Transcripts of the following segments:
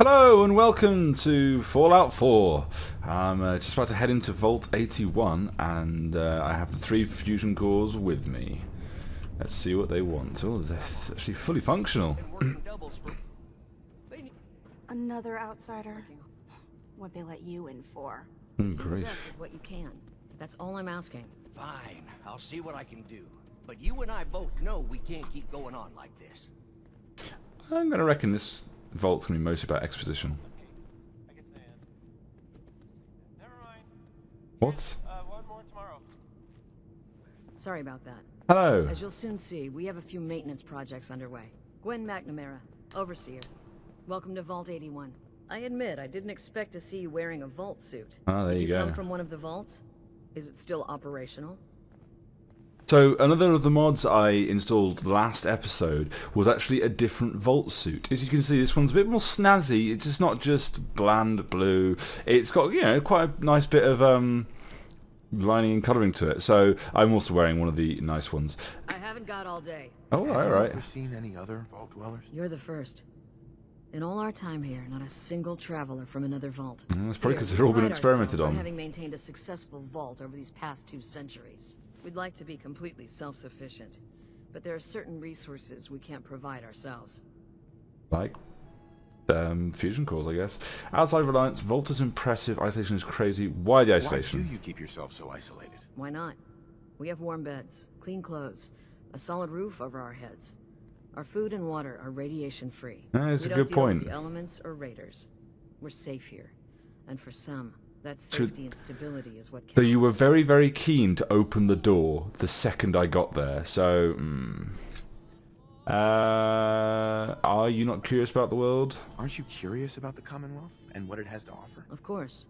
Hello and welcome to Fallout 4. I'm just about to head into Vault 81 and I have the 3 fusion cores with me. Let's see what they want. Oh, they're actually fully functional. Another outsider? What'd they let you in for? Grief. What you can. That's all I'm asking. Fine, I'll see what I can do. But you and I both know we can't keep going on like this. I'm going to reckon this Vault's going to be mostly about exposition. What? One more tomorrow. Sorry about that. Hello. As you'll soon see, we have a few maintenance projects underway. Gwen McNamara, Overseer. Welcome to Vault 81. I admit, I didn't expect to see you wearing a Vault suit. Ah, there Did you you go. come from one of the vaults? Is it still operational? So another of the mods I installed last episode was actually a different Vault suit. As you can see, this one's a bit more snazzy. It's just not just bland blue. It's got, you know, quite a nice bit of lining and colouring to it. So I'm also wearing one of the nice ones. I haven't got all day. Oh, Have you right. ever seen any other Vault dwellers? You're the first. In all our time here, not a single traveler from another vault. That's probably because Here, they've all we been pride experimented ourselves on. Having maintained a successful vault over these past 2 centuries. We'd like to be completely self-sufficient, but there are certain resources we can't provide ourselves. Like fusion cores, I guess. Outside reliance, Vault is impressive, isolation is crazy. Why the Why isolation? do you keep yourself so isolated? Why not? We have warm beds, clean clothes, a solid roof over our heads. Our food and water are radiation-free. That's we a don't good deal with point. the elements or raiders. We're safe here, and for some, that safety and stability is what counts. So you were very, very keen to open the door the second I got there. So, are you not curious about the world? Aren't you curious about the Commonwealth and what it has to offer? Of course.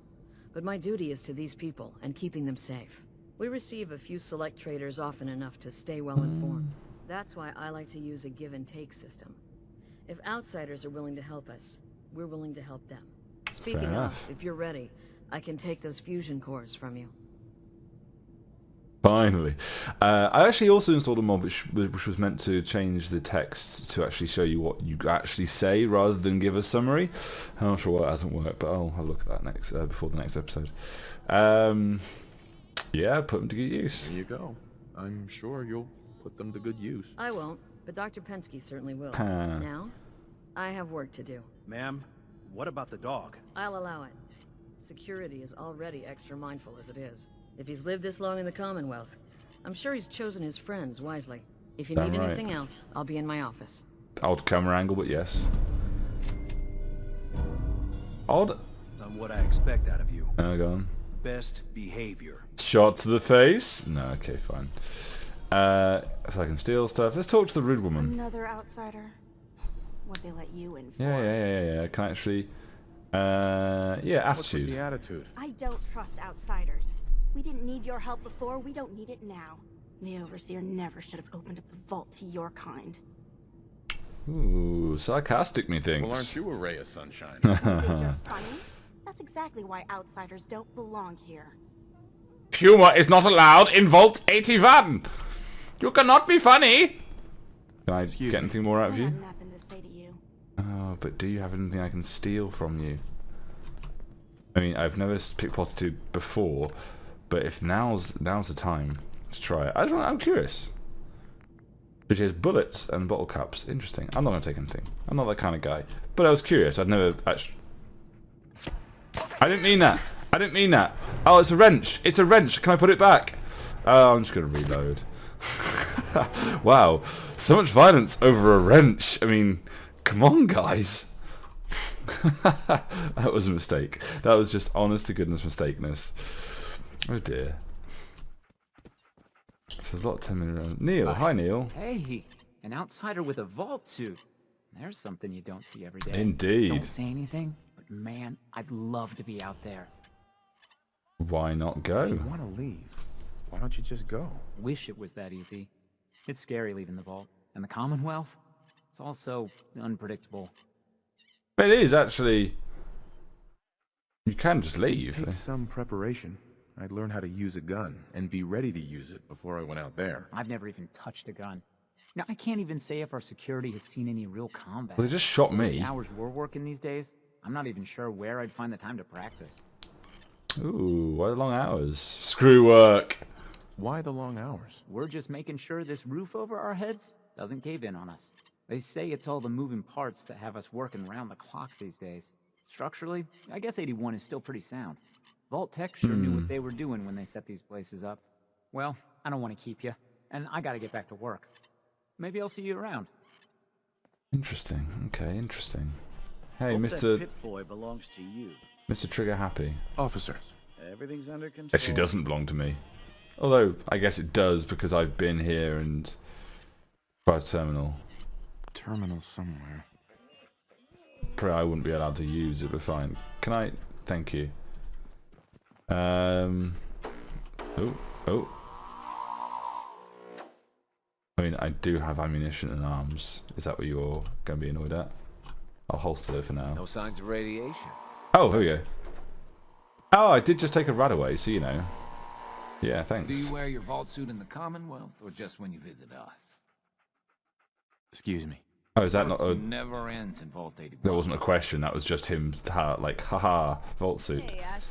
But my duty is to these people and keeping them safe. We receive a few select traders often enough to stay well informed. That's why I like to use a give-and-take system. If outsiders are willing to help us, we're willing to help them. Speaking of, enough. if you're ready, I can take those fusion cores from you. Finally. I actually also installed a mod which was meant to change the text to actually show you what you actually say rather than give a summary. I'm not sure why it hasn't worked, but I'll have a look at that next before the next episode. Yeah, put them to good use. There you go. I'm sure you'll put them to good use. I won't, but Dr. Pensky certainly will. Huh. Now, I have work to do. Ma'am, what about the dog? I'll allow it. Security is already extra mindful as it is. If he's lived this long in the Commonwealth, I'm sure he's chosen his friends wisely. If you Damn need right. anything else, I'll be in my office. Odd camera angle, but yes. Odd. On what I expect out of you. Oh, go on. Best behavior. Shot to the face? No, okay, fine. So I can steal stuff. Let's talk to the rude woman. Another outsider? What'd they let you in for? Yeah. Can I actually... yeah, What's with attitude. the attitude? I don't trust outsiders. We didn't need your help before, we don't need it now. The Overseer never should have opened up the vault to your kind. Ooh, sarcastic methinks. Well, aren't you a ray of sunshine? You think you're funny? That's exactly why outsiders don't belong here. Humor is not allowed in Vault 81! You cannot be funny! Can I Excuse get me. anything more out I of you? have nothing to say to you. Oh, but do you have anything I can steal from you? I mean, I've never pickpocketed before, but if now's the time to try it. I'm curious. Which has bullets and bottle caps. Interesting. I'm not going to take anything. I'm not that kind of guy. But I was curious. I'd never actually... I didn't mean that. I didn't mean that. Oh, it's a wrench. It's a wrench. Can I put it back? Oh, I'm just going to reload. Wow. So much violence over a wrench. I mean, come on, guys. That was a mistake. That was just honest to goodness mistakeness. Oh dear. So there's a lot of 10-minute rounds. Neil, hi Neil. Hey, an outsider with a vault suit. There's something you don't see every day. Indeed. Don't say anything, but man, I'd love to be out there. Why not If go? you want to leave, why don't you just go? Wish it was that easy. It's scary leaving the vault. And the Commonwealth? It's also unpredictable. It is actually. You can just It leave. takes some preparation. I'd learn how to use a gun and be ready to use it before I went out there. I've never even touched a gun. Now, I can't even say if our security has seen any real combat. Well, they just shot The me. hours we're working these days, I'm not even sure where I'd find the time to practice. Ooh, why the long hours? Screw work. Why the long hours? We're just making sure this roof over our heads doesn't cave in on us. They say it's all the moving parts that have us working round the clock these days. Structurally, I guess 81 is still pretty sound. Vault Tech sure knew what they were doing when they set these places up. Well, I don't want to keep you, and I gotta get back to work. Maybe I'll see you around. Interesting. Okay, interesting. Hey, Hope Mr. that Pip-Boy belongs to you. Mr. Trigger Happy. Officer. Everything's under control. Actually doesn't belong to me. Although, I guess it does because I've been here and... by terminal. Terminal somewhere. Pray I wouldn't be allowed to use it, but fine. Can I... Thank you. Oh. I mean, I do have ammunition and arms. Is that what you're going to be annoyed at? I'll holster it for now. No signs of radiation. Oh, here we go. Oh, I did just take a rat away, so you know. Yeah, thanks. Do you wear your vault suit in the Commonwealth, or just when you visit us? Excuse me. Oh, is that not a... Never ends in Vault 81. That wasn't a question, that was just him, like, haha, vault suit. Hey, Ashes.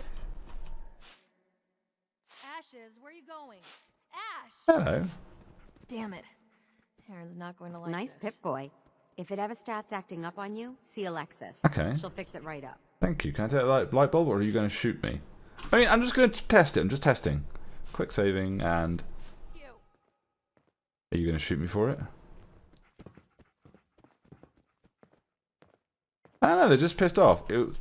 Ashes, where are you going? Ash! Hello. Damn it. Aaron's not going to like Nice this. Pip-Boy. If it ever starts acting up on you, see Alexis. Okay. She'll fix it right up. Thank you. Can I take a light bulb, or are you going to shoot me? I mean, I'm just going to test it. I'm just testing. Quick saving, and... Are you going to shoot me for it? I don't know, they're just pissed off. Oh,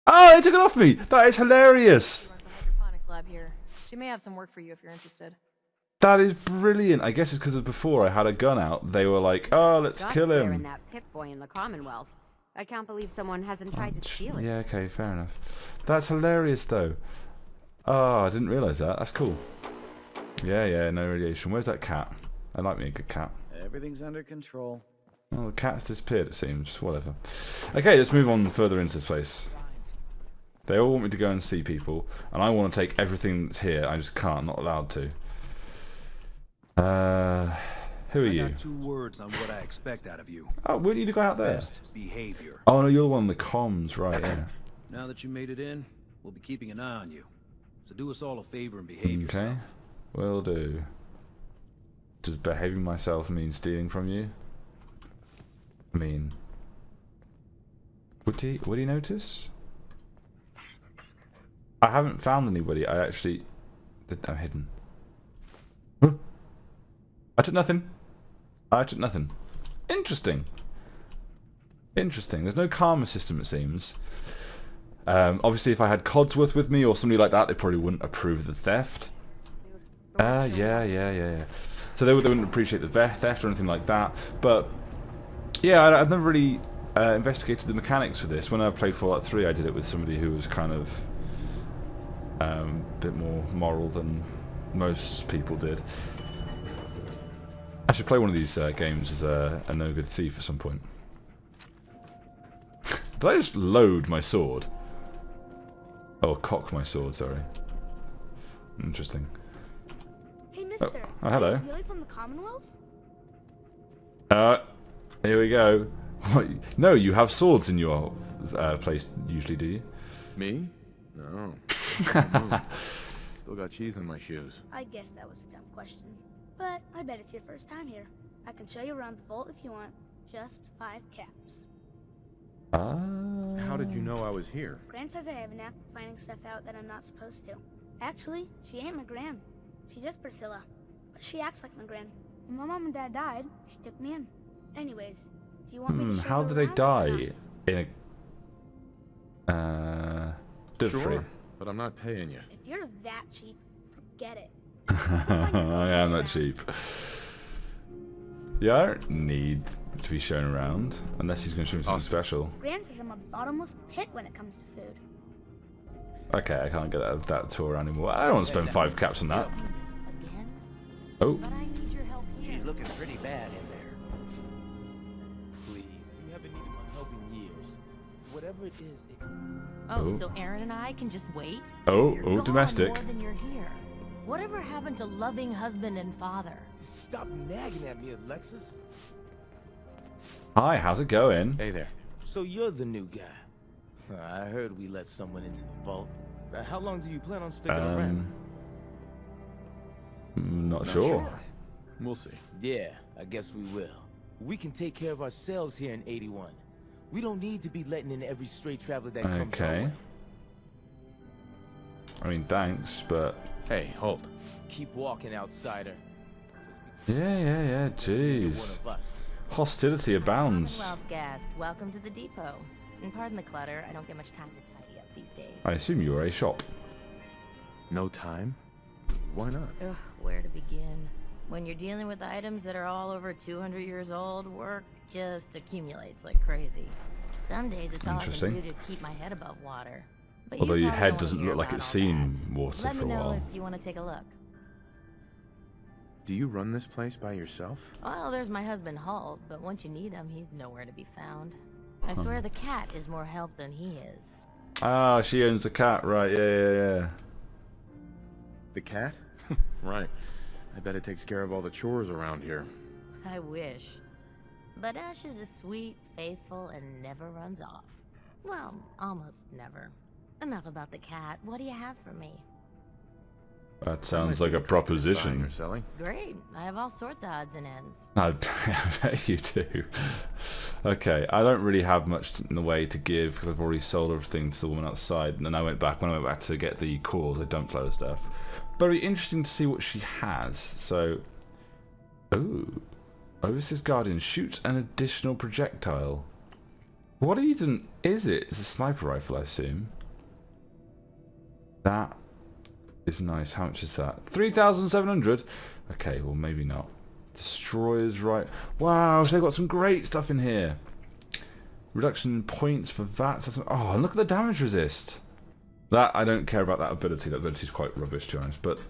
they took it off me! That is hilarious! She runs a hydroponics lab here. She may have some work for you if you're interested. That is brilliant. I guess it's because before I had a gun out. They were like, oh, let's God's kill clearing him. that Pip-Boy in the Commonwealth. I can't believe someone hasn't tried to steal it. Yeah, okay, fair enough. That's hilarious, though. Oh, I didn't realise that. That's cool. Yeah, no radiation. Where's that cat? I like me a good cat. Everything's under control. Oh, the cat's disappeared, it seems. Whatever. Okay, let's move on further into this place. They all want me to go and see people, and I want to take everything that's here. I just can't, not allowed to. Who are you? I got 2 words on what I expect out of you. Oh, we need to go out there. Best behavior. Oh, no, you're the one on the comms, right, yeah. Now that you made it in, we'll be keeping an eye on you. So do us all a favor and behave Okay, yourself. will do. Does behaving myself mean stealing from you? I mean... Would he notice? I haven't found anybody. I actually... I'm hidden. Huh? I took nothing. Interesting. There's no karma system, it seems. Obviously, if I had Codsworth with me or somebody like that, they probably wouldn't approve of the theft. Yeah. So they wouldn't appreciate the theft or anything like that. But yeah, I've never really investigated the mechanics for this. When I played Fallout 3, I did it with somebody who was kind of a bit more moral than most people did. I should play one of these games as a no-good thief at some point. Did I just load my sword? Oh, cock my sword, sorry. Interesting. Hey, mister. Oh, hello. Are you really from the Commonwealth? Here we go. What? No, you have swords in your place usually, do you? Me? No. Still got cheese in my shoes. I guess that was a dumb question. But I bet it's your first time here. I can show you around the vault if you want. Just 5 caps. How did you know I was here? Gran says I have a knack for finding stuff out that I'm not supposed to. Actually, she ain't my Gran. She's just Priscilla. But she acts like my Gran. When my mom and dad died, she took me in. Anyways, do you want me to show How you do they around or die? not? In a... Sure, free. but I'm not paying you. If you're that cheap, forget it. I am that cheap. Yeah, I don't need to be shown around unless he's going to show me something special. Gran says I'm a bottomless pit when it comes to food. Okay, I can't get out of that tour anymore. I don't want to spend 5 caps on that. Again? Oh. But I need your help here. She's looking pretty bad in there. Please, you haven't needed my help in years. Whatever it is, it can... Oh, so Aaron and I can just wait? Oh, You're domestic. gone more than you're here. Whatever happened to loving husband and father? Stop nagging at me, Alexis. Hi, how's it going? Hey there. So you're the new guy. I heard we let someone into the vault. How long do you plan on sticking around? Not sure. We'll see. Yeah, I guess we will. We can take care of ourselves here in 81. We don't need to be letting in every stray traveler that comes our Okay. way. I mean, thanks, but... Hey, halt. Keep walking, outsider. Yeah, jeez. One of us. Hostility abounds. Commonwealth guest, welcome to the depot. And pardon the clutter, I don't get much time to tidy up these days. I assume you are a shop. No time? Why not? Ugh, where to begin? When you're dealing with items that are all over 200 years old, work just accumulates like crazy. Some days it's all I can do to keep my head above water. But Although you your probably head don't doesn't wanna look hear like it's about all seen that. water Let for a me know while. if you want to take a look. Do you run this place by yourself? Well, there's my husband Halt, but once you need him, he's nowhere to be found. I swear the cat is more help than he is. Ah, she owns the cat, right? Yeah. The cat? Right. I bet it takes care of all the chores around here. I wish. But Ash is a sweet, faithful, and never runs off. Well, almost never. Enough about the cat. What do you have for me? That sounds like a proposition. You're selling? Great. I have all sorts of odds and ends. I bet you do. Okay, I don't really have much in the way to give because I've already sold everything to the woman outside, and then when I went back to get the cores, I dumped a load of stuff. Very interesting to see what she has. So, ooh, Overseer's Guardian shoots an additional projectile. What even is it? It's a sniper rifle, I assume. That is nice. How much is that? 3,700. Okay, well maybe not. Destroyers, right? Wow, they've got some great stuff in here. Reduction in points for VATs. Oh, and look at the damage resist. That, I don't care about that ability. That ability is quite rubbish, to be honest. But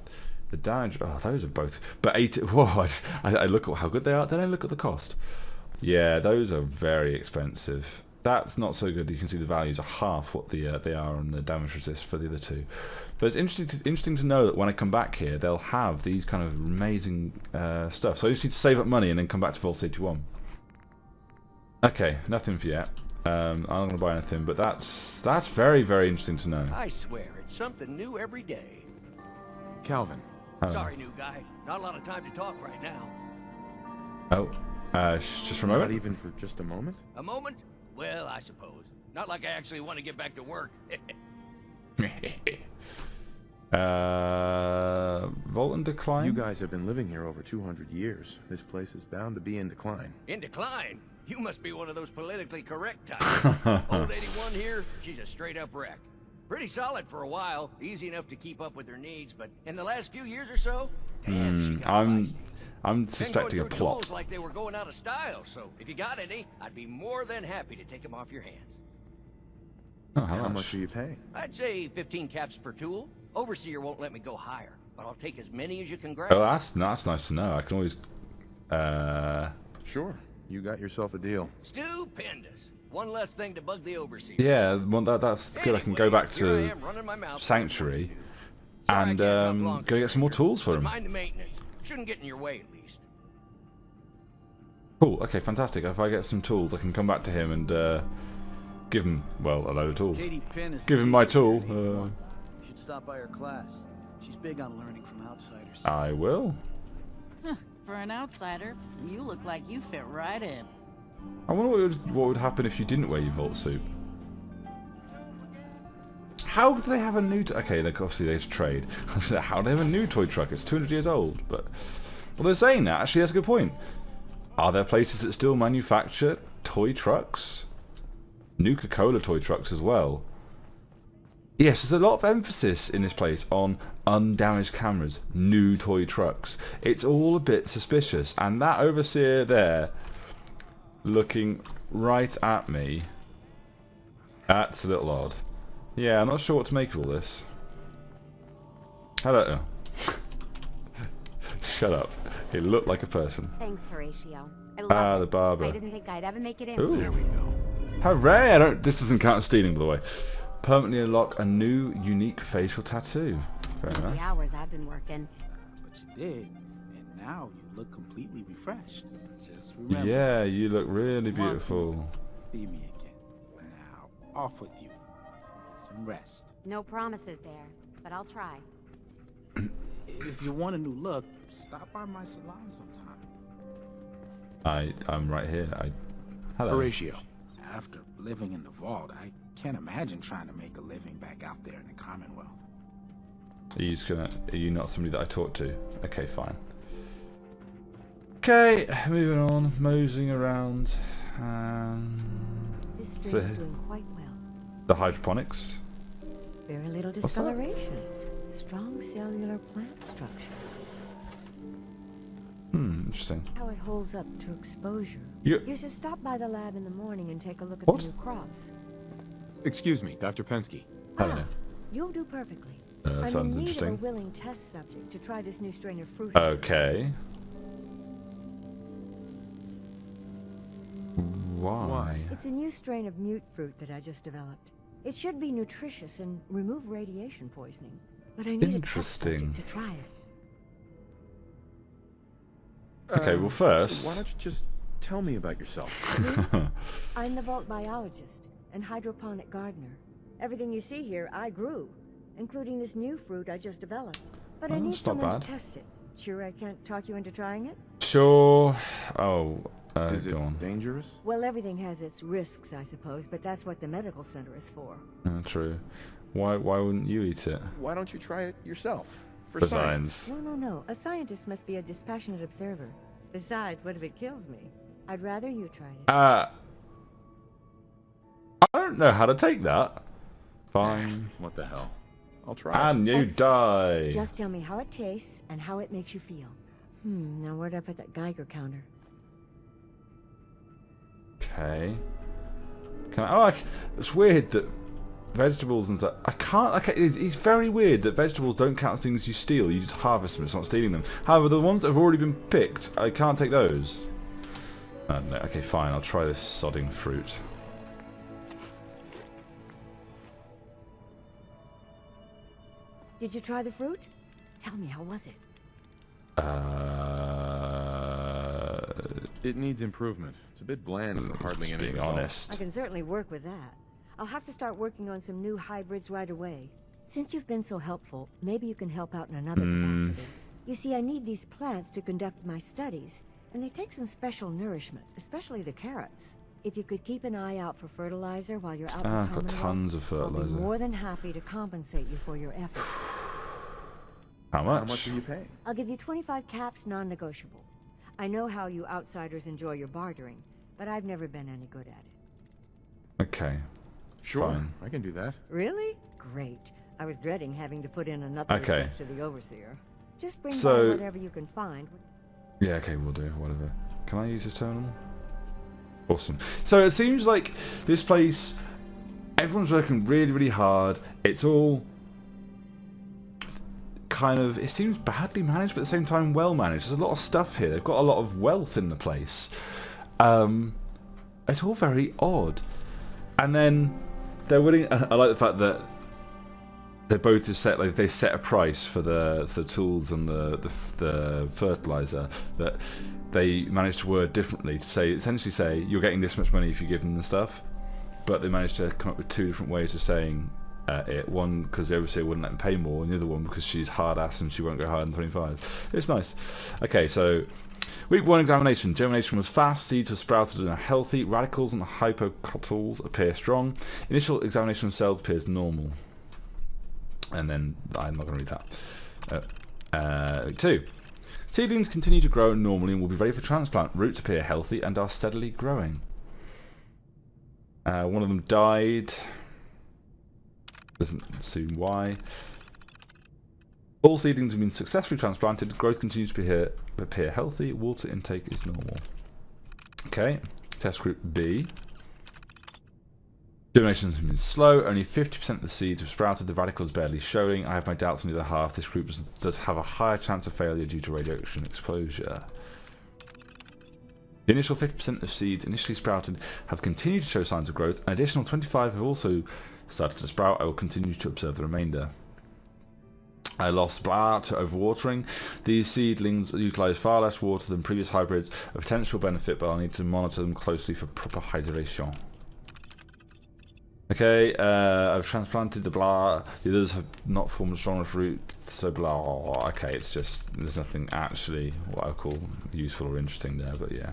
the damage, oh, those are both. But 80, whoa, I look at how good they are, then I look at the cost. Yeah, those are very expensive. That's not so good. You can see the values are half what they are on the damage resist for the other two. But it's interesting to know that when I come back here, they'll have these kind of amazing stuff. So I just need to save up money and then come back to Vault 81. Okay, nothing for yet. I'm not going to buy anything, but that's very, very interesting to know. I swear, it's something new every day. Calvin. Sorry, new guy. Not a lot of time to talk right now. Oh, just for a moment? Not even for just a moment? A moment? Well, I suppose. Not like I actually want to get back to work. Vault in decline? You guys have been living here over 200 years. This place is bound to be in decline. In decline? You must be one of those politically correct types. Old 81 here, she's a straight-up wreck. Pretty solid for a while, easy enough to keep up with her needs, but in the last few years or so, damn, she got feisty. I'm suspecting a Going through plot. tools like they were going out of style, so if you got any, I'd be more than happy to take them off your hands. Oh, how much are you paying? I'd say 15 caps per tool. Overseer won't let me go higher, but I'll take as many as you can grab. Oh, that's nice to know. I can always... Sure. You got yourself a deal. Stupendous. One less thing to bug the Overseer. Yeah, well, that's good. I can go back here I to am running my mouth. Sanctuary Sorry, and I can't come along, go get some more tools for him. Mind the maintenance. Shouldn't get in your way, at least. Cool, okay, fantastic. If I get some tools, I can come back to him and give him, well, a load of tools. Give him my tool. You should stop by her class. She's big on learning from outsiders. I will. For an outsider, you look like you fit right in. I wonder what would happen if you didn't wear your vault suit. How do they have a new... Okay, obviously they just trade. How do they have a new toy truck? It's 200 years old, but... Well, they're saying that. Actually, that's a good point. Are there places that still manufacture toy trucks? Nuka-Cola toy trucks as well. Yes, there's a lot of emphasis in this place on undamaged cameras, new toy trucks. It's all a bit suspicious, and that Overseer there, looking right at me, that's a little odd. Yeah, I'm not sure what to make of all this. Hello. Shut up. He looked like a person. Thanks, Horatio. I love the barber. I didn't think I'd ever make it in. Ooh. There we go. Hooray! This doesn't count as stealing, by the way. Permanently unlock a new, unique facial tattoo. Fair enough. The hours I've been working. But you did, and now you look completely refreshed. Just remember. Yeah, you look really beautiful. See me again. off with you. Get some rest. No promises there, but I'll try. If you want a new look, stop by my salon sometime. I'm right here. Hello. Horatio, after living in the vault, I can't imagine trying to make a living back out there in the Commonwealth. Are you not somebody that I talk to? Okay, fine. Okay, moving on, moseying around. This strain is doing quite well. The hydroponics. Very little discoloration. Strong cellular plant structure. Interesting. How it holds up to exposure. You should stop by the lab in the morning and take a look at What? the new crops. Excuse me, Dr. Pensky. Hello. You'll do perfectly. Sounds I'm in need interesting. of a willing test subject to try this new strain of fruit. Okay. Why? It's a new strain of mute fruit that I just developed. It should be nutritious and remove radiation poisoning. But I need a test subject to try it. Okay, well first... Why don't you just tell me about yourself? I'm the vault biologist and hydroponic gardener. Everything you see here, I grew, including this new fruit I just developed. But I need that's not someone bad. to test it. Sure I can't talk you into trying it? Sure. Oh, Is it go on. dangerous? Well, everything has its risks, I suppose, but that's what the medical center is for. True. Why wouldn't you eat it? Why don't you try it yourself? For science. No. A scientist must be a dispassionate observer. Besides, what if it kills me? I'd rather you tried it. I don't know how to take that. Fine. What the hell? I'll try. And you die. Just tell me how it tastes and how it makes you feel. Now where'd I put that Geiger counter? Okay. It's weird that vegetables and stuff. It's very weird that vegetables don't count as things you steal. You just harvest them. It's not stealing them. However, the ones that have already been picked, I can't take those. No. Okay, fine. I'll try this sodding fruit. Did you try the fruit? Tell me, how was it? It needs improvement. It's a bit bland for hardly any being results. honest. I can certainly work with that. I'll have to start working on some new hybrids right away. Since you've been so helpful, maybe you can help out in another capacity. You see, I need these plants to conduct my studies, and they take some special nourishment, especially the carrots. If you could keep an eye out for fertilizer while you're out in the I've got Commonwealth, tons of I'll be fertilizer. more than happy to compensate you for your efforts. How much? How much are you paying? I'll give you 25 caps, non-negotiable. I know how you outsiders enjoy your bartering, but I've never been any good at it. Okay. Sure, Fine. I can do that. Really? Great. I was dreading having to put in another Okay. request to the overseer. Just bring So- by whatever you can find. Yeah, okay, we'll do. Whatever. Can I use this terminal? Awesome. So it seems like this place, everyone's working really, really hard. It's all kind of, it seems badly managed, but at the same time well managed. There's a lot of stuff here. They've got a lot of wealth in the place. It's all very odd. And then they're willing, I like the fact that they both just set, like, they set a price for the tools and the fertilizer, that they managed to word differently to say, essentially say, you're getting this much money if you give them the stuff, but they managed to come up with two different ways of saying it. One, because the overseer wouldn't let them pay more, and the other one, because she's hard ass and she won't go higher than 25. It's nice. Okay, so week 1 examination. Germination was fast, seeds were sprouted and are healthy, radicals and hypocotyls appear strong. Initial examination of cells appears normal. And then, I'm not going to read that. Week 2. Seedlings continue to grow normally and will be ready for transplant. Roots appear healthy and are steadily growing. One of them died. Doesn't seem why. All seedlings have been successfully transplanted. Growth continues to appear healthy. Water intake is normal. Okay. Test group B. Germination has been slow. Only 50% of the seeds have sprouted. The radical is barely showing. I have my doubts on the other half. This group does have a higher chance of failure due to radiation exposure. The initial 50% of seeds initially sprouted have continued to show signs of growth. An additional 25 have also started to sprout. I will continue to observe the remainder. I lost blah to overwatering. These seedlings utilise far less water than previous hybrids. A potential benefit, but I'll need to monitor them closely for proper hydration. Okay, I've transplanted the blah. The others have not formed a strong enough root, so blah. Okay, it's just, there's nothing actually what I call useful or interesting there, but yeah.